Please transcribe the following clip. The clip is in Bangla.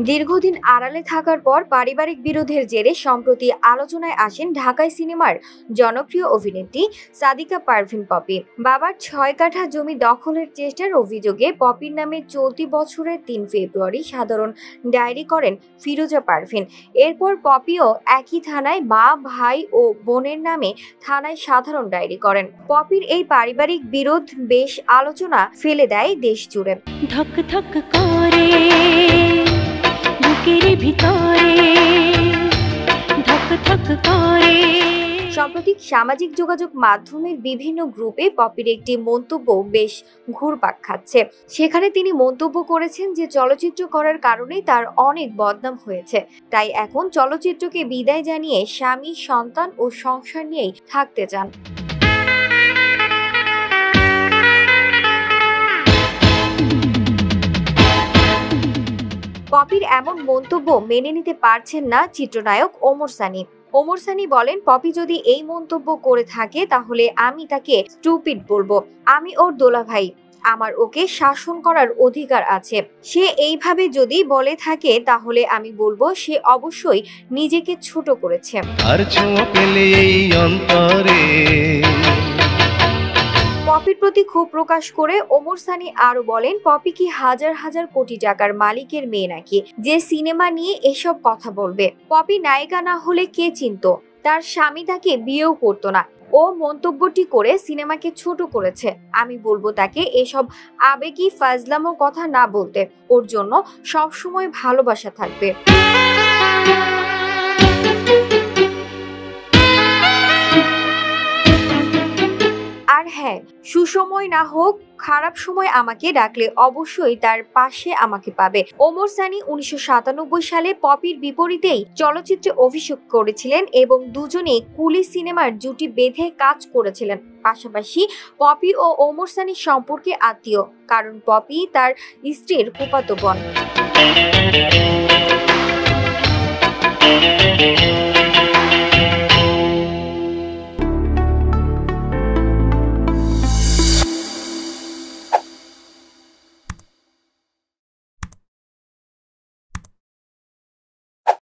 দীর্ঘদিন আড়ালে থাকার পর পারিবারিক বিরোধের জেরে সম্প্রতি আলোচনায় আসেন ঢাকাই সিনেমার জনপ্রিয় অভিনেত্রী সাদিকা পারভিন পপি। বাবার ৬ কাঠা জমি দখলের চেষ্টার অভিযোগে পপির নামে চলতি বছরের ৩ ফেব্রুয়ারি সাধারণ ডায়েরি করেন ফিরোজা পারভিন। এরপর পপিও একই থানায় মা, ভাই ও বোনের নামে থানায় সাধারণ ডায়েরি করেন। পপির এই পারিবারিক বিরোধ বেশ আলোচনা ফেলে দেয় দেশ জুড়ে। ধক ধক করে বুকের ভিতরে ধক ধক করে। সাম্প্রতিক সামাজিক যোগাযোগ মাধ্যমের বিভিন্ন গ্রুপে পপির একটি মন্তব্য বেশ ঘুরপাক খাচ্ছে। সেখানে তিনি মন্তব্য করেছেন যে চলচ্চিত্র করার কারণে তার অনেক বদনাম হয়েছে, তাই এখন চলচ্চিত্রকে বিদায় জানিয়ে স্বামী, সন্তান ও সংসার নিয়েই থাকতে চান। পপির এমন মন্তব্য মেনে নিতে পারছেন না চিত্রনায়ক ওমর সানি। ওমর সানি বলেন, পপি যদি এই মন্তব্য করে থাকে তাহলে আমি তাকে স্টুপিড বলবো। আমি ওর দোলাভাই, আমার ওকে শাসন করার অধিকার আছে। সে এইভাবে যদি বলে থাকে তাহলে আমি বলবো সে অবশ্যই নিজেকে ছোট করেছে। পপির প্রতি ক্ষোভ প্রকাশ করে ওমর সানি আরো বলেন, পপি কি হাজার হাজার কোটি টাকার মালিকের মেয়ে নাকি যে সিনেমা নিয়ে এসব কথা বলবে? পপি নায়িকা না হলে কে চিনতো? তার স্বামী তাকে বিয়েও করতো না। ও মন্তব্যটি করে সিনেমাকে ছোট করেছে। আমি বলবো তাকে এসব আবেগী ফাজলামো কথা না বলতে। ওর জন্য সবসময় ভালোবাসা থাকবে। আর হ্যাঁ, সুসময় না হোক, খারাপ সময় আমাকে ডাকলে অবশ্যই তার পাশে আমাকে পাবে। ওমর সানি 1997 সালে পপির বিপরীতেই চলচ্চিত্রে অভিষেক করেছিলেন এবং দুজনে কুলি সিনেমার জুটি বেঁধে কাজ করেছিলেন। পাশাপাশি পপি ও ওমর সানি সম্পর্কে আত্মীয়, কারণ পপি তার স্ত্রীর ফুফাতো বোন।